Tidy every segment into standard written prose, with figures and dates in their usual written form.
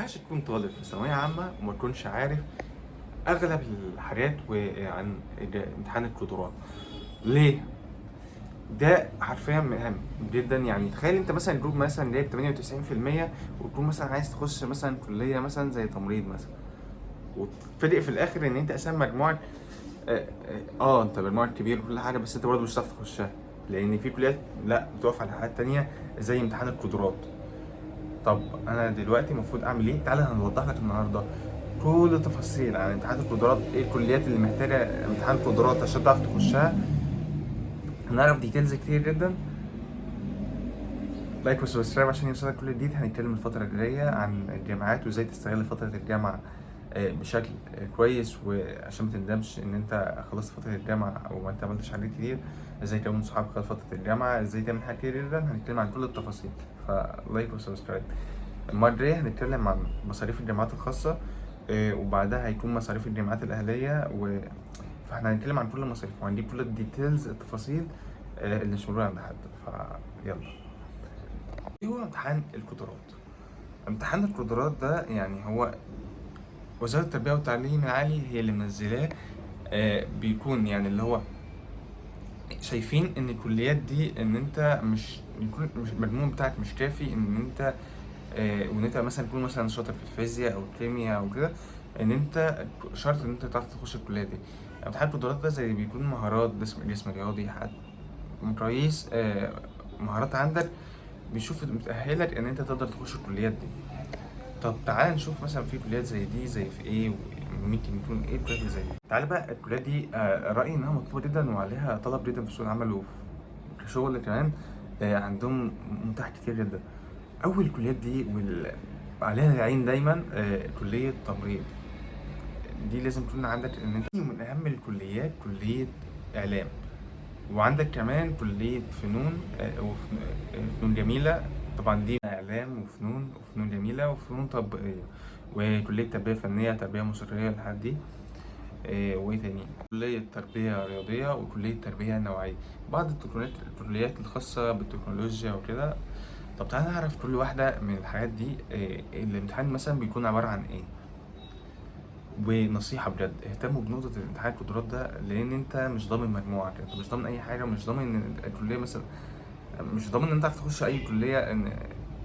ينفعش تكون طالب في ثانوية عامة وما تكونش عارف أغلب الحاجات عن امتحان القدرات. ليه؟ ده حرفيا مهم جدا. يعني تخيل انت مثلا جروب مثلا جايب 98% وتكون مثلا عايز تخش مثلا كلية مثلا زي تمريض مثلا، وتتفاجئ في الآخر إن انت أساسا مجموعك انت مجموعك كبير وكل حاجة، بس انت برضه مش هتعرف تخشها لأن في كليات لا بتقف على حاجات تانية زي امتحان القدرات. طب انا دلوقتي المفروض اعمل ايه؟ تعالى هنوضح لك النهارده كل التفاصيل عن امتحان القدرات، ايه الكليات اللي محتاجه امتحان قدرات عشان تعرف تخشها. هنعرف ديتيلز كتير جدا. لايك وسبسكرايب عشان يوصلك كل جديد. هنتكلم الفتره الجايه عن الجامعات وازاي تستغل فتره الجامعه بشكل كويس، وعشان ما تندمش ان انت خلصت فتره الجامعه او ما انت عملتش حاجات كتير. ازاي تكون صحاب خلال فتره الجامعه، ازاي تعمل حاجات كتير جدا. هنتكلم عن كل التفاصيل، فلايك وسبسكرايب. المرة الجاية هنتكلم عن مصاريف الجامعات الخاصة، وبعدها هيكون مصاريف الجامعات الأهلية فاحنا هنتكلم عن كل المصاريف وهنجيب كل الديتيلز التفاصيل اللي مش موجودة عند حد. فيلا، ايه هو امتحان القدرات؟ امتحان القدرات ده يعني هو وزارة التربية والتعليم العالي هي اللي منزلاه. بيكون يعني اللي هو شايفين ان الكليات دي ان انت مش المجموع بتاعك مش كافي ان انت وان انت مثلا تكون مثلا شاطر في الفيزياء او الكيمياء او كده، ان انت شرط ان انت تعرف تخش الكليه دي. امتحان القدرات ده زي بيكون مهارات جسم رياضي، حد مقاييس مهارات عندك، بيشوف متأهلك ان انت تقدر تخش الكليات دي. طب تعال نشوف مثلا في كليات زي دي زي في ايه، وممكن يكون ايه الكليات اللي زي دي. تعال بقى الكليات دي رأيي انها مطلوبة جدا وعليها طلب جدا في سوق العمل وفي شغل كمان. عندهم متاح كتير جدا. اول كليات دي عليها العين دايما كليه تمريض. دي لازم تكون عندك ان انت من اهم الكليات كليه اعلام. وعندك كمان كليه فنون فنون جميله. طبعا دي اعلام وفنون جميله وفنون تطبيقيه، وكليه تربيه فنيه تربيه موسيقيه لحد دي. وايه تاني؟ كلية تربية رياضية وكلية تربية نوعية. بعض الكليات الخاصة بالتكنولوجيا وكده. طب تعالى نعرف كل واحدة من الحاجات دي الامتحان مثلا بيكون عبارة عن ايه. ونصيحة بجد، اهتموا بنقطة الامتحان القدرات ده، لأن أنت مش ضامن مجموعك، أنت مش ضامن أي حاجة، ومش ضامن إن الكلية مثلا، مش ضامن إن أنت تعرف تخش أي كلية.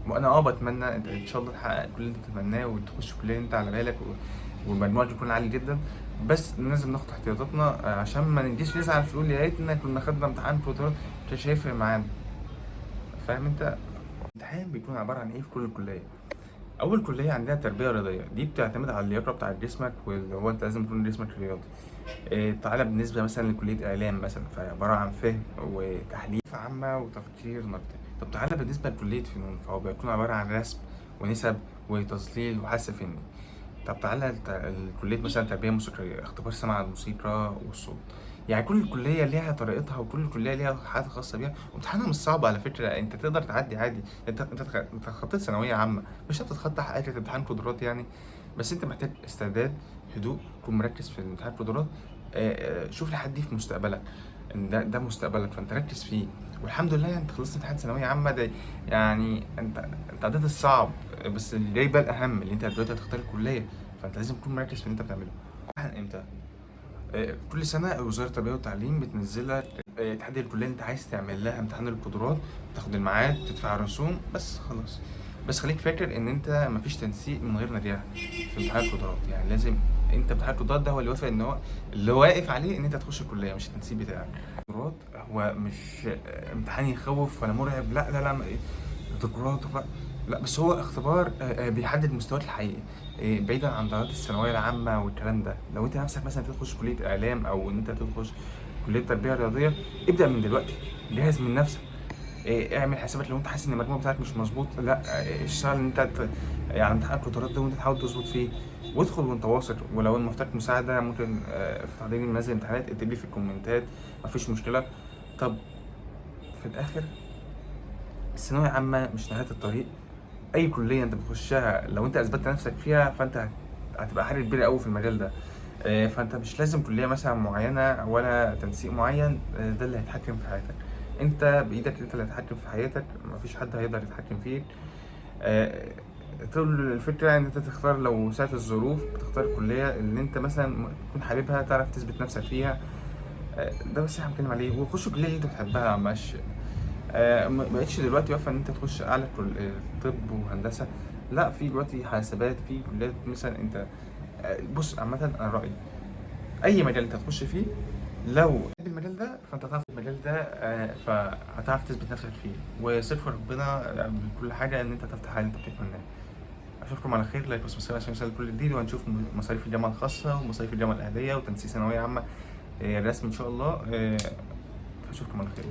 وأنا بتمنى أنت إن شاء الله تحقق كل اللي أنت تتمناه وتخش كلية أنت على بالك ومجموعك يكون عالي جدا. بس لازم ناخد احتياطاتنا عشان ما نجيش نزعل في نقول يا ريتنا كنا خدنا امتحان قدرات، مش هيفرق معانا. فاهم أنت؟ الامتحان بيكون عبارة عن إيه في كل كلية. اول كليه عندنا تربيه رياضيه، دي بتعتمد على اللياقه بتاعه جسمك، واللي هو انت لازم يكون جسمك رياضي. تعالى بالنسبه مثلا لكليه اعلام مثلا، فعباره عن فهم وتحليل عامه وتفكير نقدي. طب تعالى بالنسبه لكليه فنون، فهو بيكون عباره عن رسم ونسب وتظليل وحس فني. طب تعالى الكلية مثلا تربية موسيقية، اختبار سمع الموسيقى والصوت. يعني كل كلية ليها طريقتها وكل كلية ليها حاجات خاصة بيها، وامتحانها مش صعب على فكرة، انت تقدر تعدي عادي. انت خطيت ثانوية عامة، مش هتتخطى حقيقة امتحان قدرات يعني. بس انت محتاج استعداد، هدوء، تكون مركز في امتحان قدرات. شوف الحد دي في مستقبلك، ان ده مستقبلك، فانت ركز فيه. والحمد لله انت خلصت امتحان ثانوية عامة ده. يعني انت عديت الصعب، بس اللي جاي بقى الأهم، اللي انت دلوقتي هتختار الكلية، فانت لازم تكون مركز في اللي انت بتعمله. امتى؟ كل سنه وزاره التربيه والتعليم بتنزل لك تحدد الكليه اللي انت عايز تعمل لها امتحان القدرات، تاخد الميعاد، تدفع رسوم، بس خلاص. بس خليك فاكر ان انت مفيش تنسيق من غير نجاح في امتحان القدرات. يعني لازم انت امتحان القدرات ده هو اللي وافق ان هو اللي واقف عليه ان انت تخش الكليه، مش التنسيق بتاعك. القدرات هو مش امتحان يخوف ولا مرعب، لا لا لا، الدكتوراه لا، بس هو اختبار بيحدد مستواك الحقيقي، بعيدا عن درجات الثانويه العامه والكلام ده. لو انت نفسك مثلا تخش كليه اعلام او ان انت تخش كليه تربيه رياضيه، ابدا من دلوقتي، جهز من نفسك. اعمل حسابك لو انت حاسس ان المجموع بتاعك مش مظبوط، لا اشتغل ان انت يعني امتحان القدرات ده وانت تحاول تظبط فيه، وادخل وانت واثق. ولو محتاج مساعده ممكن في تحضير منزل الامتحانات اكتب لي في الكومنتات، مفيش مشكله. طب في الاخر، الثانويه العامه مش نهايه الطريق. اي كليه انت بتخشها لو انت اثبتت نفسك فيها، فانت هتبقى حاجه كبيره قوي في المجال ده. فانت مش لازم كليه مثلا معينه ولا تنسيق معين ده اللي هيتحكم في حياتك. انت بايدك، انت اللي هتتحكم في حياتك، مفيش حد هيقدر يتحكم فيك. آه، طول الفكرة ان انت تختار، لو ساعة الظروف بتختار الكلية اللي انت مثلا تكون حاببها، تعرف تثبت نفسك فيها. ده بس احنا بنتكلم عليه، وخش الكلية اللي انت بتحبها. مش ما بقتش دلوقتي واقفة ان انت تخش اعلى طب وهندسة. لا، في دلوقتي حاسبات، في كليات مثلا انت بص، عامة انا رأيي اي مجال انت هتخش فيه، لو تحب المجال ده فانت هتعرف المجال ده، فهتعرف تثبت نفسك فيه، وثق في ربنا بكل حاجة ان انت تفتح اللي انت بتتمناه. اشوفكم على خير. لايك وسبسكرايب عشان يوصلك كل جديد، وهنشوف مصاريف الجامعة الخاصة ومصاريف الجامعة الأهلية وتنسيق ثانوية عامة، رسمي ان شاء الله. فاشوفكم على خير.